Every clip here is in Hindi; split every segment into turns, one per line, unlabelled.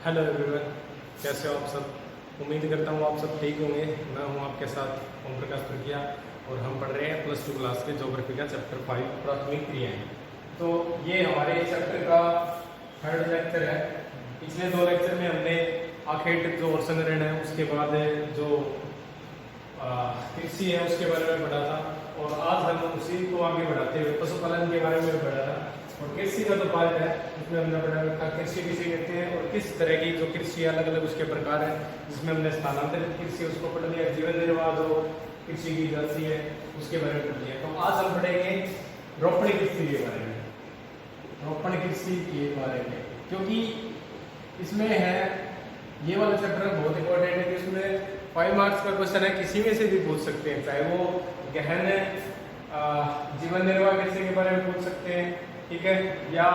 हेलो एवरीवन, कैसे हो आप सब। उम्मीद करता हूँ आप सब ठीक होंगे। मैं हूँ आपके साथ ओम प्रकाश प्रज्ञा और हम पढ़ रहे हैं +2 क्लास के ज्योग्राफी का चैप्टर 5 प्राथमिक क्रियाएं। तो ये हमारे चैप्टर का 3rd लेक्चर है। पिछले 2 लेक्चर में हमने आखेट जो और संग्रहण है, उसके बाद जो कृषि है उसके बारे में पढ़ा था, और आज हम उसी को आगे बढ़ाते हुए पशुपालन के बारे में पढ़ा था। और कृषि का जो पार्ट है उसमें हमने पढ़ा था कृषि किसे कहते हैं और किस तरह की जो कृषि अलग अलग उसके प्रकार है, जिसमें हमने स्थानांतरित कृषि उसको पढ़ लिया, जीवन निर्वाह जो कृषि की जाती है उसके बारे में पढ़ लिया। तो आज हम पढ़ेंगे रोपण कृषि के बारे में, रोपण कृषि के बारे में, क्योंकि इसमें है ये वाला चैप्टर बहुत इंपॉर्टेंट है कि इसमें 5 मार्क्स का क्वेश्चन है, किसी में से भी पूछ सकते हैं, चाहे वो गहन जीवन निर्वाह कृषि के बारे में पूछ सकते हैं, ठीक है, या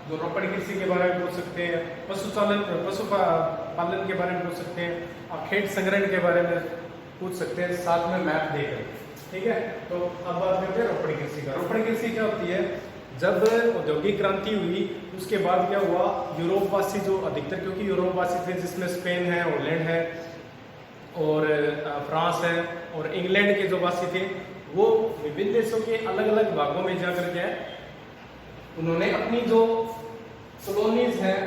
जो रोपण कृषि के बारे में पूछ सकते हैं, पशुपालन के बारे में पूछ सकते हैं, आखेट संग्रहण के बारे में पूछ सकते हैं, साथ में मैप देकर, ठीक है। तो अब बात करते हैं रोपण कृषि का। रोपण कृषि क्या होती है? जब औद्योगिक क्रांति हुई उसके बाद क्या हुआ, यूरोपवासी जो अधिकतर, क्योंकि यूरोपवासी थे जिसमें स्पेन है, हॉलैंड है और फ्रांस है और इंग्लैंड के जो वासी थे, वो विभिन्न देशों के अलग अलग भागों में जाकर के उन्होंने अपनी जो कॉलोनीज है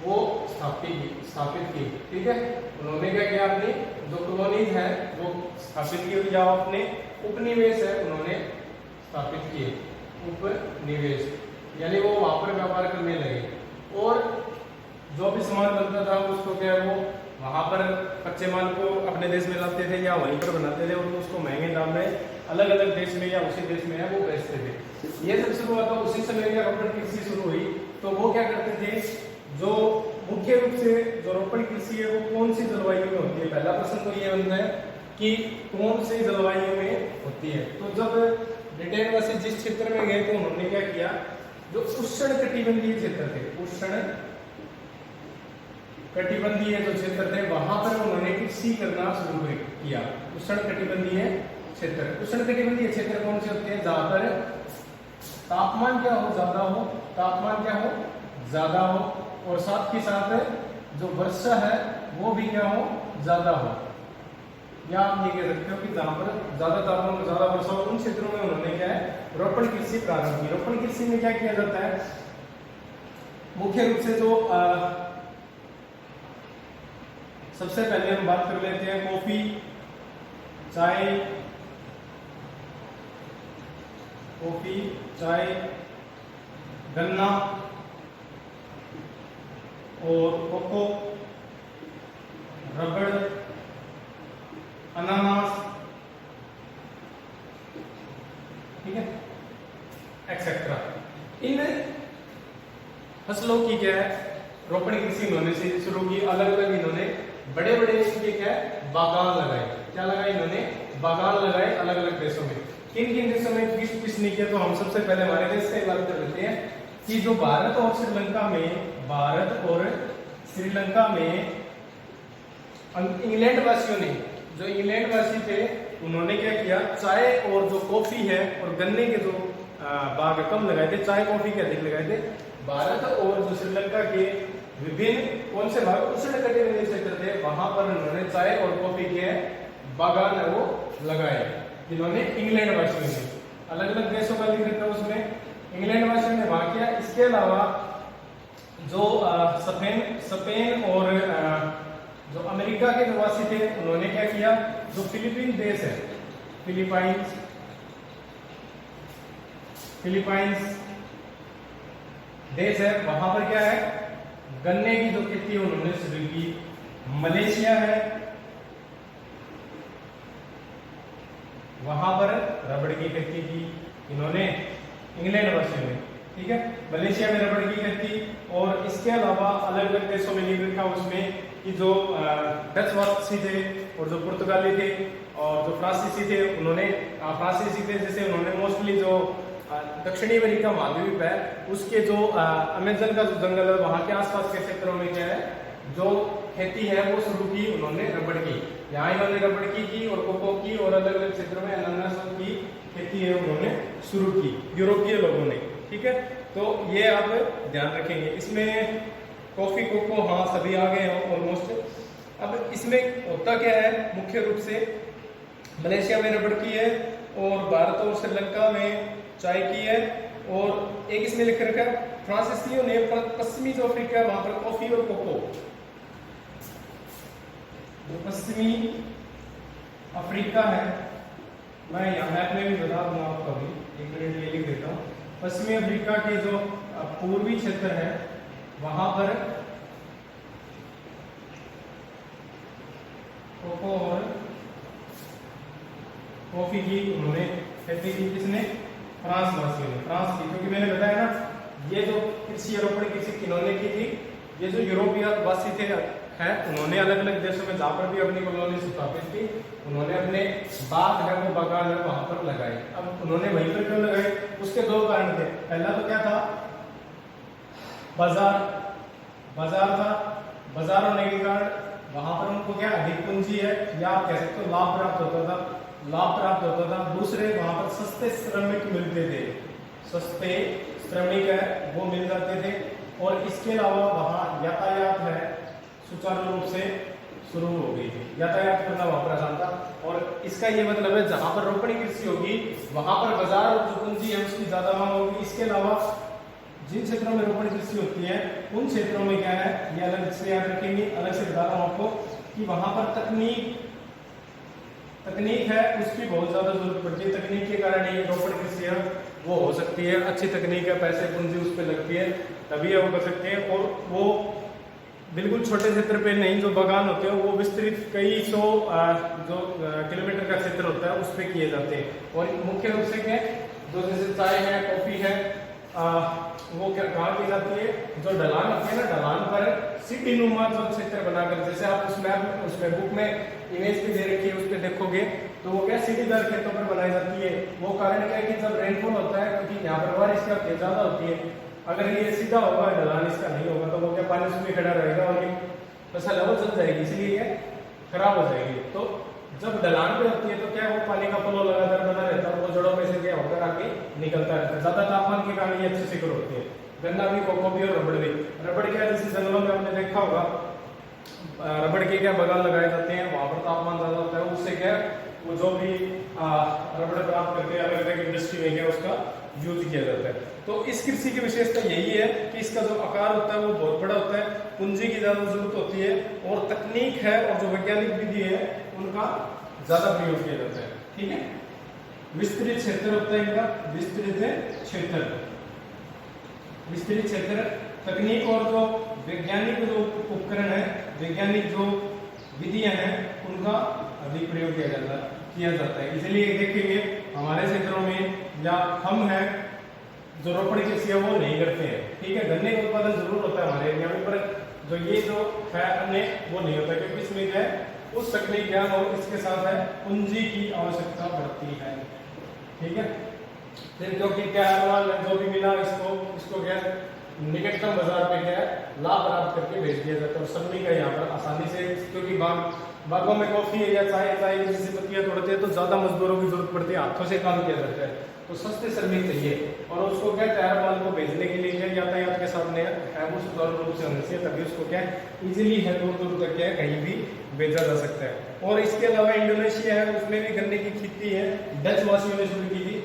वो स्थापित की, ठीक है। उन्होंने क्या किया, अपनी जो कॉलोनीज है वो स्थापित की, या अपने उपनिवेश है उन्होंने स्थापित किए, उपनिवेश, यानी वो वहां पर व्यापार करने लगे और जो भी सामान बनता था उसको क्या है वो वहां पर कच्चे माल को अपने देश में लाते थे या वहीं पर बनाते थे और उसको महंगे दाम में अलग अलग देश में या उसी देश में है वो बेचते थे। ये जब शुरू हुआ था उसी समय में रोपण कृषि शुरू हुई। तो वो क्या करते थे, जो मुख्य रूप से जो रोपण कृषि है वो कौन सी जलवायु में होती है? पहला प्रश्न तो ये बनता है कि कौन सी जलवायु में होती है। तो जब ब्रिटेनवासी जिस क्षेत्र में गए तो उन्होंने क्या किया, जो उष्ण कटिबंधीय क्षेत्र थे, उष्ण कटिबंधीय जो क्षेत्र थे वहां पर उन्होंने कृषि करना शुरू किया। उष्ण कटिबंधीय क्षेत्र, उष्ण कटिबंधीय क्षेत्र कौन से होते हैं? जहां पर तापमान क्या हो, ज्यादा हो, तापमान क्या हो, ज्यादा हो, और साथ ही साथ जो वर्षा है वो भी क्या हो, ज्यादा हो। या आप ये कह सकते हो कि जहां पर ज्यादा तापमान, ज्यादा वर्षा हो, उन क्षेत्रों में उन्होंने क्या है, रोपण कृषि प्रारंभ की। रोपण कृषि में क्या किया जाता है, मुख्य रूप से जो सबसे पहले हम बात कर लेते हैं कॉफी, चाय, गन्ना और कोको, रबड़, अनानास, ठीक है, एक्सेट्रा। इन फसलों की क्या है रोपण कृषि इन्होंने से शुरू की। अलग अलग इन्होंने बड़े बड़े इनके क्या है बागान लगाए। क्या लगाए इन्होंने? बागान लगाए अलग अलग देशों में। किन किन देशों में किस नहीं किया? तो हम सबसे पहले हमारे देश की बात कर लेते हैं कि जो भारत और श्रीलंका में इंग्लैंड वासियों ने, जो इंग्लैंड वासी थे उन्होंने क्या किया, चाय और जो कॉफी है और गन्ने के जो बाग कम लगाए थे, चाय कॉफी के अधिक लगाए थे। भारत और जो श्रीलंका के विभिन्न कौन से भाग उष्ण कटिबंधीय क्षेत्र थे वहां पर उन्होंने चाय और कॉफी के बागान है वो लगाए। जिन्होंने इंग्लैंड वासियों ने, अलग अलग देशों का लिख रखा उसमें, इंग्लैंड वासियों ने वहां किया। इसके अलावा जो स्पेन और जो अमेरिका के निवासी थे उन्होंने क्या किया, जो फिलीपीन देश है, फिलीपाइंस देश है, वहां पर क्या है, गन्ने की जो खेती उन्होंने शुरू की। मलेशिया है, वहां पर रबड़ की खेती की इन्होंने, इंग्लैंड वासियों ने, ठीक है, मलेशिया में रबड़ की खेती। और इसके अलावा अलग अलग देशों में लिख रखा उसमें कि जो डच वासी थे और जो पुर्तगाली थे और जो फ्रांसीसी थे उन्होंने, फ्रांसीसी थे जैसे उन्होंने मोस्टली जो दक्षिणी अमेरिका महाद्वीप है उसके जो अमेजन का जो जंगल है वहां के आसपास के क्षेत्रों में क्या है जो खेती है वो शुरू की उन्होंने रबड़ की। यहाँ इन्होंने रबड़ की और कोको की और अलग अलग क्षेत्रों में अनानास की खेती है उन्होंने शुरू की, यूरोपीय लोगों ने, ठीक है। तो ये आप ध्यान रखेंगे। इसमें कॉफी कोको हाँ सभी आ गए हैं ऑलमोस्ट। अब इसमें होता क्या है, मुख्य रूप से मलेशिया में रबड़ की है और भारत और श्रीलंका में चाय की है, और एक इसमें लिख रखा है फ्रांसीसियों ने पश्चिमी जो अफ्रीका है वहां पर कॉफी और कोको, जो पश्चिमी अफ्रीका है, मैं यहाँ मैप में भी बता दूंगा आपको, अभी एक मिनट ये लिख देता हूँ। पश्चिमी अफ्रीका के जो पूर्वी क्षेत्र है वहां पर कोको और कॉफी की उन्होंने खेती की, किसने, फ्रांस वासियों ने, फ्रांस की, क्योंकि मैंने बताया ना ये जो कृषि आरोपण कृषि किन्होंने की थी, ये जो यूरोपीय वासी थे हैं उन्होंने अलग अलग देशों में जहाँ पर भी अपनी कॉलोनी स्थापित की उन्होंने अपने बाग है वो बागान है वहां पर लगाए। अब उन्होंने वहीं पर क्यों लगाए, उसके दो कारण थे। पहला तो क्या था, बाजार था, बाजार होने के कारण वहां पर उनको क्या अधिक पूंजी है या आप कह सकते हो लाभ प्राप्त होता था। दूसरे वहां पर सस्ते श्रमिक मिलते थे, सस्ते श्रमिक है वो मिल जाते थे, और इसके अलावा वहां यातायात है सुचारू रूप से शुरू हो गई थी, यातायात करना वहां पर आसान था। और इसका ये मतलब है जहां पर रोपणी कृषि होगी वहां पर बाजार और जो पूंजी है उसकी ज्यादा मांग होगी। इसके अलावा जिन क्षेत्रों में रोपणी कृषि होती है उन क्षेत्रों में क्या है, ये अलग से याद रखेंगे, अलग से बता रहा हूं आपको कि वहां पर तकनीक है उसकी बहुत ज्यादा जरूरत पड़ती है। तकनीक के कारण ये रोपणी कृषि है वो हो सकती है, अच्छी तकनीक है, पैसे पूंजी उस पर लगती है तभी वो कर सकते हैं। और वो बिल्कुल छोटे क्षेत्र पे नहीं, जो बागान होते हैं वो विस्तृत कई सौ जो किलोमीटर का क्षेत्र होता है उस पर किए जाते हैं। और मुख्य रूप से क्या जो जैसे चाय है, कॉफी है, वो क्या कहाँ की जाती है, जो ढलान होती है ना, ढलान पर सीढ़ी नुमा जो क्षेत्र बनाकर, जैसे आप उस मैप उसमें बुक में इमेज भी दे रखी है उस पर देखोगे तो वो क्या सीढ़ीदार खेतों पर बनाई जाती है। वो कारण क्या है कि जब रेनफॉल होता है, क्योंकि यहाँ पर बारिश क्या ज्यादा होती है, अगर ये सीधा होगा ढलान इसका नहीं होगा तो वो क्या पानी उसमें खड़ा रहेगा और ये फसल है वो जल जाएगी, इसलिए ये खराब हो जाएगी। तो जब ढलान पे होती है तो क्या वो पानी का फ्लो लगातार बना रहता है, वो जड़ों में से क्या होकर आगे निकलता रहता है। ज्यादा तापमान के कारण ये अच्छे से ग्रो होती है। गन्ना भी, कोको भी और रबड़ भी। रबड़ क्या जैसे जंगलों में आपने देखा होगा रबड़ के क्या बागान लगाए जाते हैं, वहां पर तापमान ज्यादा होता है, उससे क्या वो जो भी रबड़ प्राप्त करके अलग अलग इंडस्ट्री में क्या उसका यूज किया जाता है। तो इस कृषि की विशेषता यही है कि इसका जो आकार होता है वो बहुत बड़ा होता है, पूंजी की ज्यादा जरूरत होती है, और तकनीक है और जो वैज्ञानिक विधि है उनका ज्यादा प्रयोग किया जाता है। ठीक है, विस्तृत क्षेत्र होता है इनका, विस्तृत क्षेत्र तकनीक और जो वैज्ञानिक जो उपकरण है, वैज्ञानिक जो विधियां हैं उनका अधिक प्रयोग किया जाता है। इसलिए देखेंगे हमारे क्षेत्रों में या हम हैं जो रोपणी कृषि है वो नहीं करते हैं। ठीक है, गन्ने का उत्पादन जरूर होता है हमारे एरिया में, पर जो ये जो है अन्य वो नहीं होता, क्योंकि इसमें क्या है उस तकनीक ज्ञान और इसके साथ है पूंजी की आवश्यकता पड़ती है। ठीक है, फिर क्योंकि क्या जो भी मिला इसको क्या निकटतम बाजार पे क्या है लाभ प्राप्त करके भेज दिया जाता है। और श्रमिक है यहाँ पर आसानी से, क्योंकि बागों में कॉफी है या चाय जैसी पत्तियां तोड़ते हैं तो ज्यादा मजदूरों की जरूरत पड़ती है, हाथों से काम किया जाता है, तो सस्ते श्रमिक चाहिए। और उसको क्या तैयार माल को भेजने के लिए क्या यातायात के सामने है वो सुचारू रूप से होने से, तभी उसको क्या इजीली है दूर दूर तक क्या कहीं भी भेजा जा सकता है। और इसके अलावा इंडोनेशिया है, उसमें भी गन्ने की खेती है, डच वासियों ने शुरू की थी।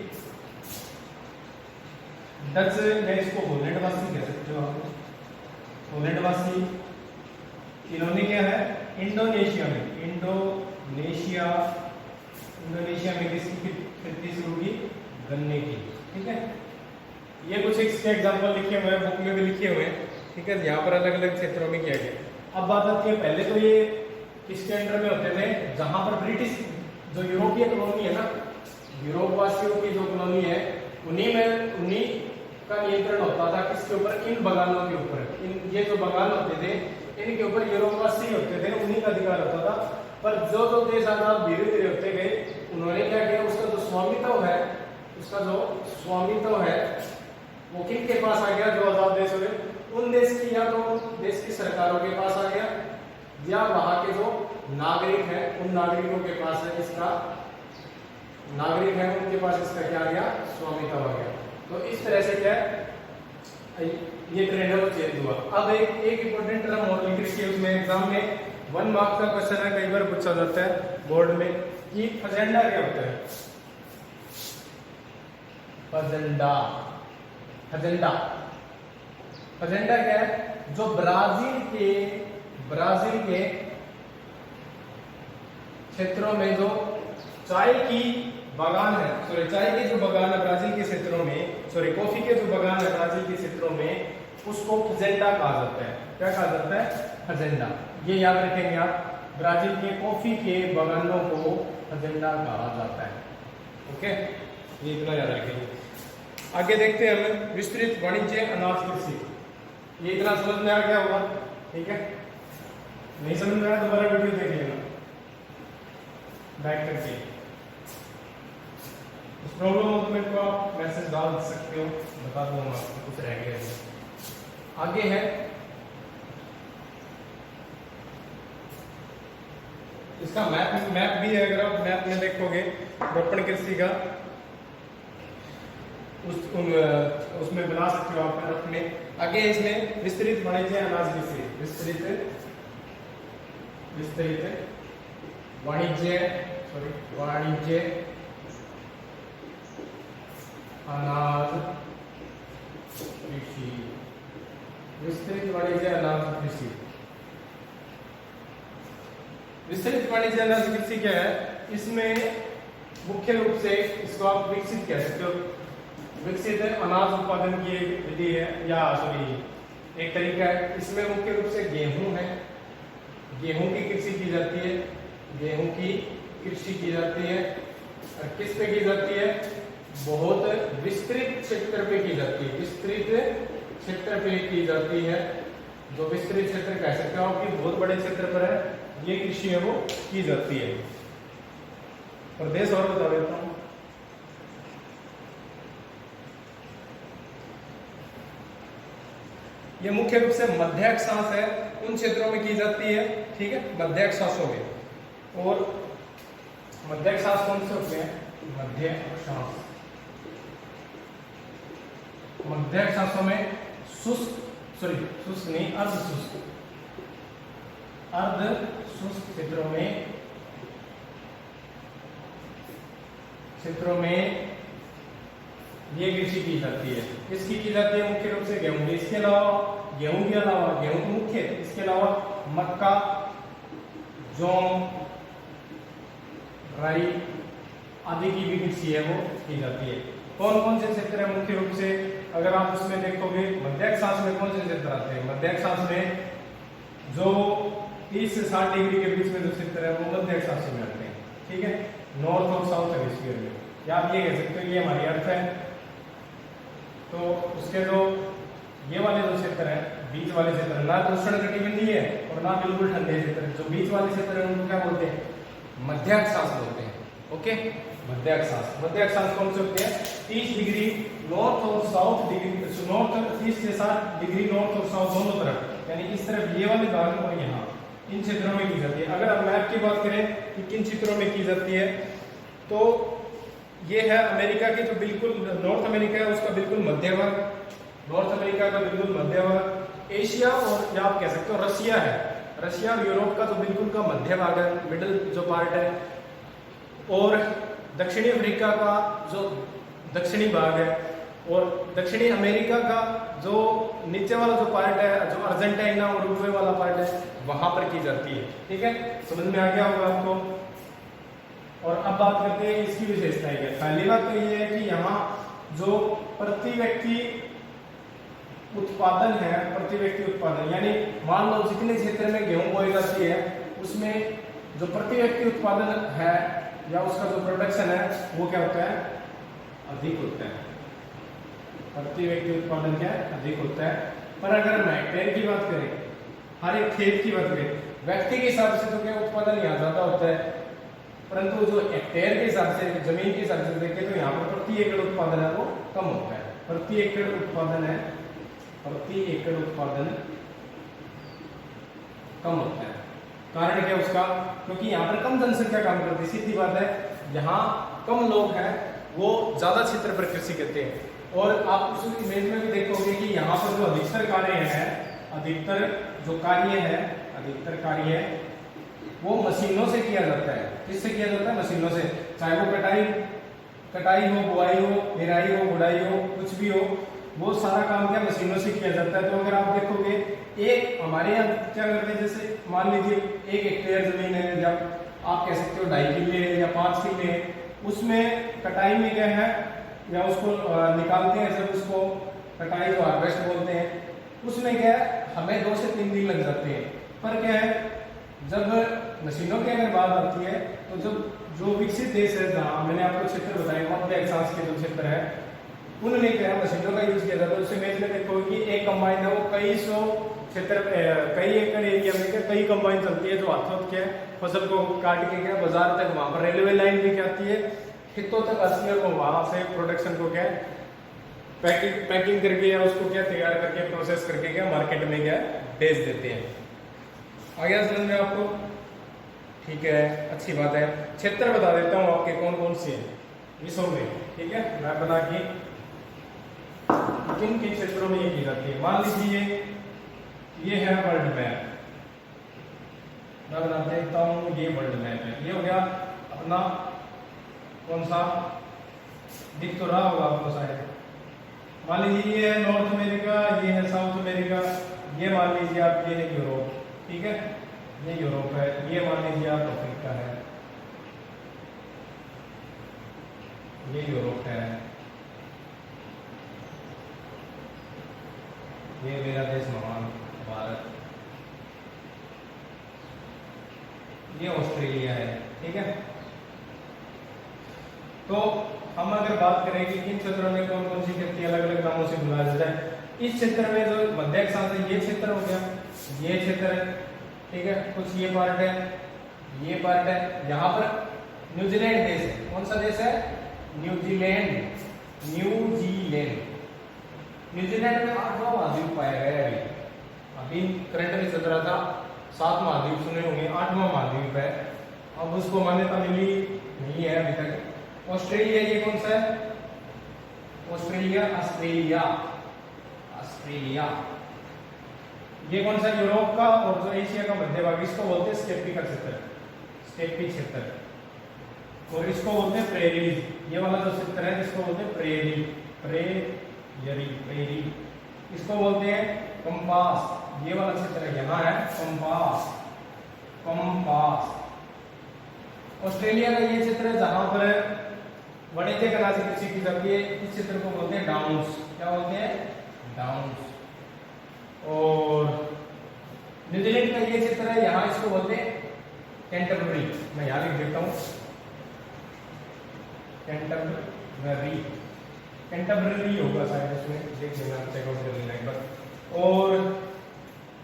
डच में इसको होलैंड वासी कह सकते हो आप, होलैंड वासी। इन्होंने क्या है इंडोनेशिया में किसकी खेती शुरू की, गन्ने की। ठीक है, ये कुछ इसके एग्जांपल लिखे हुए हैं, बुक में भी लिखे हुए हैं। ठीक है, यहाँ पर अलग अलग क्षेत्रों में किया गया। अब बात आती है, पहले तो ये किसके अंडर में होते थे, जहां पर ब्रिटिश जो यूरोपीय कॉलोनी है ना, यूरोप वासियों की जो कॉलोनी है उन्हीं का नियंत्रण होता था किसके ऊपर, इन बगानों के ऊपर। ये जो बगान होते थे इनके ऊपर यूरोपवासी होते थे, उन्हीं का अधिकार होता था। पर जो देश आजाद धीरे धीरे होते गए उन्होंने क्या किया, उसका जो स्वामित्व है वो किनके पास आ गया, जो आजाद देश हुए उन देश की, या तो देश की सरकारों के पास आ गया, या वहां के जो नागरिक हैं उन नागरिकों के पास है इसका, नागरिक है उनके पास इसका क्या आ गया, स्वामित्व आ गया। तो इस तरह से क्या है ये ट्रेंड है वो चेंज हुआ। अब एक इंपॉर्टेंट टर्म और लिख रखी है उसमें एग्जाम में 1 मार्क का क्वेश्चन है, कई बार पूछा जाता है बोर्ड में कि फजेंडा क्या होता है। फजेंडा फजेंडा फजेंडा क्या है? जो ब्राजील के क्षेत्रों में जो चाय की बागान है, सॉरी चाय के जो बागान है ब्राजील के क्षेत्रों में, सॉरी कॉफी के जो बागान है ब्राजील के क्षेत्रों में, उसको फजेंडा कहा जाता है। क्या कहा जाता है? फजेंडा। ये याद रखेंगे आप, ब्राजील के कॉफी के बागानों को फजेंडा कहा जाता है। ओके, ये इतना याद रखेंगे। आगे देखते हैं हम विस्तृत वाणिज्य अनाज कृषि। ये इतना समझ में आ गया होगा, ठीक है? नहीं समझ में आया दोबारा वीडियो देख लेना बैक करके। उस प्रॉब्लम हो तो मेरे को आप मैसेज डाल सकते हो, बता दूंगा आपको कुछ रह गया है। आगे है इसका मैप भी है। अगर आप मैप में देखोगे रोपण कृषि का, उसमें बना सकते हो आप अपने। आगे इसमें विस्तृत वाणिज्य अनाज कृषि, विस्तृत वाणिज्य अनाज कृषि, विस्तृत वाणिज्य अनाज कृषि। विस्तृत वाणिज्य अनाज कृषि क्या है? इसमें मुख्य रूप से इसको आप विकसित कह सकते हो। विकसित अनाज उत्पादन की एक विधि है, या सॉरी एक तरीका है। इसमें मुख्य रूप से गेहूं है, गेहूं की कृषि की जाती है, गेहूं की कृषि की जाती है। और किस पे की जाती है? बहुत विस्तृत क्षेत्र पे की जाती है, विस्तृत क्षेत्र पे की जाती है। जो विस्तृत क्षेत्र कह सकते हो आप कि बहुत बड़े क्षेत्र पर है, ये कृषि है वो की जाती है। प्रदेश और बता देता हूं, ये मुख्य रूप से मध्य अक्षांश है उन क्षेत्रों में की जाती है, ठीक है, मध्य अक्षांशों में। और मध्य अक्षांश कौन से होते हैं? मध्य अक्षांश, मध्य अक्षांशों में शुष्क नहीं, अर्ध शुष्क क्षेत्रों में ये कृषि की जाती है। इसकी की जाती है मुख्य रूप से गेहूं की। इसके अलावा गेहूं तो मुख्य है, इसके अलावा मक्का, जौ, राई आदि की भी कृषि है वो की जाती है। कौन कौन से क्षेत्र है मुख्य रूप से? अगर आप उसमें देखोगे मध्य अक्षांश में कौन से क्षेत्र आते हैं? मध्य अक्षांश में जो 30 से 60 डिग्री के बीच में जो क्षेत्र है वो मध्य अक्षांश में आते हैं, ठीक है, नॉर्थ और साउथ हेमिस्फीयर में। या आप ये कह सकते हो ये हमारी अर्थ है, तो उसके जो ये वाले जो क्षेत्र है, बीच वाले क्षेत्र, ना तो उष्णकटिबंधीय है और ना बिल्कुल ठंडे क्षेत्र, जो बीच वाले क्षेत्र है उनको क्या बोलते हैं? मध्य अक्षांश बोलते हैं। ओके, मध्य अक्षांश कौन से होते हैं? 30 डिग्री नॉर्थ और साउथ डिग्री, नॉर्थ 30 से 60 डिग्री नॉर्थ और साउथ दोनों तरफ, यानी इस तरफ ये वाले भाग और यहाँ इन क्षेत्रों में की जाती है। अगर हम मैप की बात करें कि किन क्षेत्रों में की जाती है, तो ये है अमेरिका की जो बिल्कुल नॉर्थ अमेरिका है उसका बिल्कुल मध्य भाग, नॉर्थ अमेरिका का बिल्कुल मध्य भाग। एशिया और या आप कह सकते हो रशिया है, रशिया और यूरोप का जो बिल्कुल का मध्य भाग है, मिडिल जो पार्ट है। और दक्षिणी अफ्रीका का जो दक्षिणी भाग है, और दक्षिणी अमेरिका का जो नीचे वाला जो पार्ट है, जो अर्जेंटीना और उरुग्वे वाला पार्ट है, वहां पर की जाती है। ठीक है, समझ में आ गया होगा आपको। और अब बात करते हैं इसकी विशेषताएं क्या। पहली बात तो ये है कि यहाँ जो प्रति व्यक्ति उत्पादन है, प्रति व्यक्ति उत्पादन यानी मान लो जितने क्षेत्र में गेहूं बोई जाती है उसमें जो प्रति व्यक्ति उत्पादन है या उसका जो प्रोडक्शन है वो क्या होता है? अधिक होता है। प्रति व्यक्ति उत्पादन क्या है? अधिक होता है। पर अगर हम हेक्टेयर की बात करें, हर एक खेत की बात करें, व्यक्ति के हिसाब से तो क्या उत्पादन यहाँ ज्यादा होता है, परंतु जो हेक्टेयर के हिसाब से, जमीन के हिसाब से देखें तो यहाँ पर प्रति एकड़ उत्पादन है वो कम होता है। प्रति एकड़ उत्पादन है, प्रति एकड़ उत्पादन कम होता है। कारण क्या उसका? क्योंकि यहाँ पर कम जनसंख्या काम करती है, सीधी बात है। यहाँ कम लोग हैं, वो ज्यादा क्षेत्र पर कृषि करते हैं। और आप उस इमेज में भी देखोगे कि यहाँ पर जो अधिकतर कार्य है, अधिकतर जो कार्य है, अधिकतर कार्य वो मशीनों से किया जाता है। किससे किया जाता है? मशीनों से। चाहे वो कटाई हो, बुआई हो, निराई हो, गुड़ाई हो, कुछ भी हो, वो सारा काम क्या मशीनों से किया जाता है। तो अगर आप देखोगे, एक हमारे यहाँ क्या करते हैं, जैसे मान लीजिए 1 हेक्टेयर जमीन है, या आप कह सकते हो 2.5 किले या 5 किले, उसमें कटाई में क्या है, या उसको निकालते हैं जब, उसको कटाई जो हार्वेस्ट बोलते हैं, उसमें क्या है हमें 2 से 3 दिन लग जाते हैं। पर क्या है, जब मशीनों की अगर बात आती है, तो जब जो विकसित देश है, जहाँ मैंने आपको क्षेत्र बताया, मध्य अक्षांश के जो क्षेत्र है, उन्होंने क्या है मशीनों का यूज किया जाता है। उससे इमेज में देखो कि एक कंबाइन है, वो कई सौ क्षेत्र, कई एकड़ एरिया में क्या कई कंबाइन चलती है, जो हाथों क्या फसल को काट के क्या बाजार तक, वहां पर रेलवे लाइन भी क्या आती है, खेतों तक आती है, और वहां से प्रोडक्शन को क्या पैकिंग करके, या उसको क्या तैयार करके, प्रोसेस करके क्या मार्केट में क्या बेच देते हैं। आगे समझ में आपको? ठीक है, अच्छी बात है। क्षेत्र बता देता हूँ आपके कौन कौन से हैं विषयों में, ठीक है, मैं बना के किन किन क्षेत्रों में ये की जाती है। मान लीजिए ये है वर्ल्ड मैप, मैं बना देता हूँ, ये वर्ल्ड मैप है। ये हो गया अपना कौन सा, दिख तो रहा होगा आपको शायद। मान लीजिए ये है नॉर्थ अमेरिका, ये है साउथ अमेरिका, ये मान लीजिए आप, ये है यूरोप, ठीक है, ये यूरोप है, ये मान लीजिए आप अफ्रीका है, ये यूरोप है, ये मेरा देश महान भारत, ये ऑस्ट्रेलिया है, ठीक है। तो हम अगर बात करें कि किन क्षेत्रों में कौन कौन सी खेती अलग अलग नामों से बुलाया जाता है, इस क्षेत्र में जो मध्य अक्षांश है, ये क्षेत्र हो गया, ये क्षेत्र है, ठीक है, कुछ ये पार्ट है, ये पार्ट है। यहाँ पर न्यूजीलैंड देश है, कौन सा देश है? न्यूजीलैंड। न्यूजीलैंड, न्यूजीलैंड में 8वां महाद्वीप पाया गया है। अभी करंट में चल रहा था, 7 महाद्वीप सुने होंगे, 8वां महाद्वीप है, अब उसको मान्यता मिली नहीं है अभी तक। ऑस्ट्रेलिया, ये कौन सा है? Australia, Australia, Australia. ये कौन सा? यूरोप का, और जो एशिया का मध्य भाग, इसको बोलते हैं स्टेपी का क्षेत्र, स्टेपी क्षेत्र, और इसको बोलते हैं प्रेरीज। ये वाला जो क्षेत्र है इसको बोलते हैं प्रेरी, प्रेरी, इसको बोलते हैं कंपास। ये वाला क्षेत्र है, यहाँ है कंपास, कंपास। ऑस्ट्रेलिया का ये क्षेत्र है जहां पर वाणिज्यिक अनाज की कृषि की जाती है, इस क्षेत्र को बोलते हैं डाउन्स। क्या बोलते हैं? डाउन्स। और न्यूजीलैंड का ये क्षेत्र है, यहाँ इसको बोलते हैं कैंटरबरी। मैं यहाँ लिख देता हूँ, कैंटरबरी, कैंटरबरी होगा शायद, इसमें देख लेना, चेकआउट कर लेना एक बार। और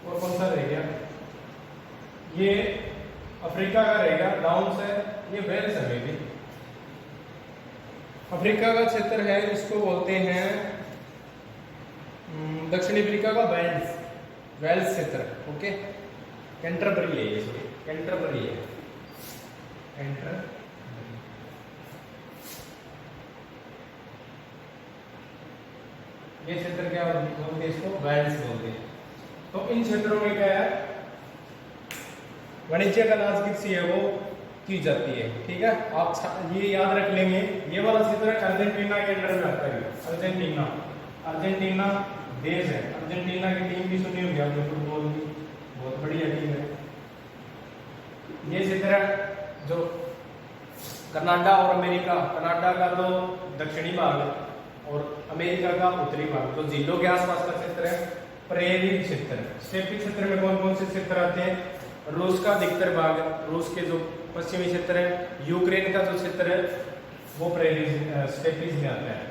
कौन सा रह गया? ये अफ्रीका का रहेगा, डाउन्स है, ये वेल्स है मेरी। अफ्रीका का क्षेत्र है, इसको बोलते हैं दक्षिणी अफ्रीका का वेल्स, वेल्स क्षेत्र, ओके। कैंटरबरी है ये, सॉरी कैंटरबरी है, कैंटरबरी। ये क्षेत्र क्या बोलते हैं? इसको वेल्स बोलते हैं। तो इन क्षेत्रों में क्या है, वाणिज्यिक अनाज की कृषि है वो की जाती है, ठीक है। आप ये याद रख लेंगे, ये वाला क्षेत्र अर्जेंटीना के अंडर में आता है। अर्जेंटीना, अर्जेंटीना देश है, अर्जेंटीना की टीम भी सुनी होगी आपने, फुटबॉल की, बहुत बढ़िया टीम है। ये क्षेत्र जो कनाडा और अमेरिका, कनाडा का तो दक्षिणी भाग और अमेरिका का उत्तरी भाग, तो झीलों के आसपास का क्षेत्र है प्रेरी क्षेत्र। स्टेपी क्षेत्र में कौन कौन से क्षेत्र आते हैं? रूस का अधिकतर भाग, रूस के जो पश्चिमी क्षेत्र है, यूक्रेन का जो क्षेत्र है वो प्रेरी स्टेपीज में आता है।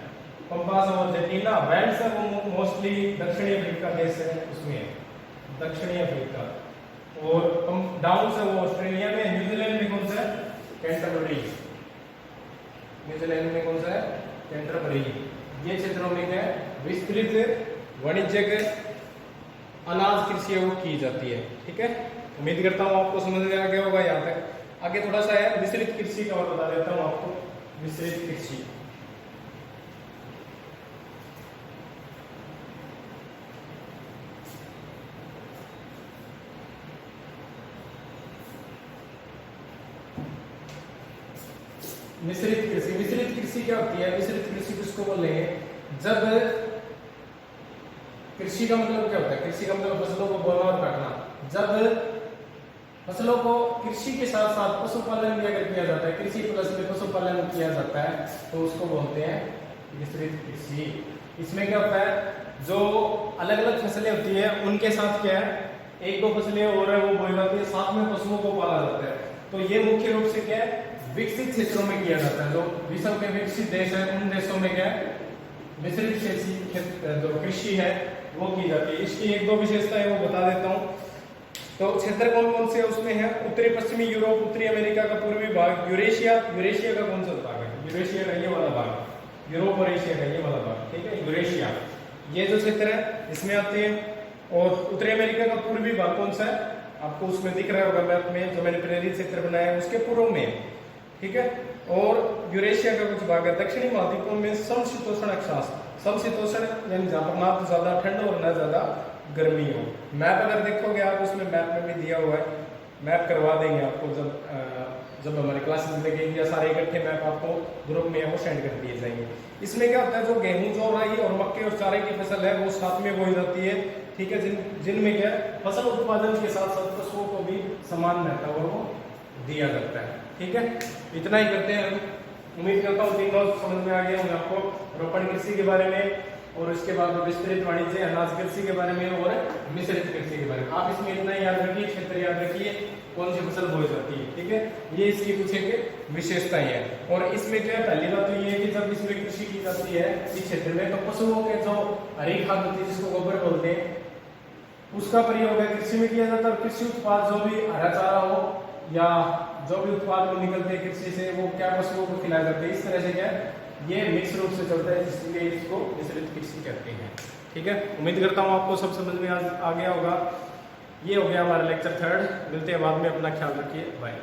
पंपास और अर्जेंटीना, वेल्स है वो मोस्टली दक्षिणी अफ्रीका देश है, उसमें दक्षिणी अफ्रीका। और डाउन्स है वो ऑस्ट्रेलिया में। न्यूजीलैंड में कौन सा है? कैंटरबरी, न्यूजीलैंड में कौन सा है? कैंटरबरी। ये क्षेत्रों में क्या है, विस्तृत वाणिज्यिक अनाज कृषि वो की जाती है, ठीक है। उम्मीद करता हूँ आपको समझ में आ गया होगा यहाँ तक। आगे थोड़ा सा है विस्तृत कृषि का, और बता देता हूँ आपको विस्तृत कृषि। मिश्रित कृषि। मिश्रित कृषि क्या होती है? मिश्रित कृषि किसको बोल रहे हैं? जब कृषि का मतलब क्या होता है? कृषि का मतलब फसलों को बोना और काटना। जब फसलों को कृषि के साथ साथ पशुपालन भी अगर किया जाता है, कृषि प्लस में पशुपालन किया जाता है, तो उसको बोलते हैं मिश्रित कृषि। इसमें क्या होता है? जो अलग अलग फसलें होती है उनके साथ क्या है, एक दो फसलें और है वो बोई जाती है, साथ में पशुओं को पाला जाता है। तो ये मुख्य रूप से क्या है, विकसित क्षेत्रों में किया जाता है। जो विश्व के विकसित देश है उन देशों में क्या है, मिश्रित जो कृषि है वो की जाती है। इसकी एक दो विशेषताएं वो बता देता हूँ। तो क्षेत्र कौन कौन से उसमें है? उत्तरी पश्चिमी यूरोप, उत्तरी अमेरिका का पूर्वी भाग, यूरेशिया। यूरेशिया का कौन सा भाग है? यूरेशिया का ये वाला भाग, यूरोप और एशिया का ये वाला भाग, ठीक है, यूरेशिया। ये जो क्षेत्र है इसमें आते हैं। और उत्तरी अमेरिका का पूर्वी भाग कौन सा है? आपको उसमें दिख रहा होगा मैप में, जो मैंने प्रेरित क्षेत्र बनाया है उसके पूर्व में, ठीक है। और यूरेशिया का कुछ भाग है दक्षिणी महाद्वीपों में समशीतोष्ण अक्षांश। समशीतोष्ण यानी जहां पर ना तो ज्यादा ठंड और ना ज्यादा गर्मी हो। मैप अगर देखोगे आप, उसमें मैप में भी दिया हुआ है, मैप करवा देंगे आपको जब हमारे क्लासेस लगेंगे, या सारे इकट्ठे मैप आपको ग्रुप में वो सेंड कर दिए जाएंगे। इसमें क्या होता है, जो गेहूं, जौ, राई और मक्के और चारे की फसल है वो साथ में बोई जाती है, ठीक है, जिनमें क्या फसल उत्पादन के साथ साथ पशुओं को भी समान महत्व वो दिया जाता है, ठीक है। इतना ही करते हैं। उम्मीद करता हूँ तीनों समझ में आ गया होंगे आपको, रोपण कृषि के बारे में, और उसके बाद विस्तृत वाणिज्य अनाज कृषि के बारे में, और मिश्रित कृषि के बारे में। आप इसमें इतना याद रखिए, क्षेत्र याद रखिए, कौन सी फसल बोई जाती है, ठीक है। ये इसकी कुछ एक विशेषताएं हैं। और इसमें क्या है, पहली बात तो ये है कि जब इसमें कृषि की जाती है इस क्षेत्र में, तो पशुओं के जो हरी खाद होती है जिसको गोबर बोलते हैं, उसका प्रयोग है कृषि में किया जाता है। और कृषि उत्पाद जो भी हरा चारा हो या जो भी उत्पाद निकलते हैं कृषि से, वो क्या पशुओं को खिलाए जाते हैं। इस तरह से क्या है, ये मिक्स रूप से चलता है, इसलिए इसको मिश्रित कृषि कहते हैं, ठीक है। उम्मीद करता हूँ आपको सब समझ में आ गया होगा। ये हो गया हमारा लेक्चर 3। मिलते हैं बाद में, अपना ख्याल रखिए, बाय।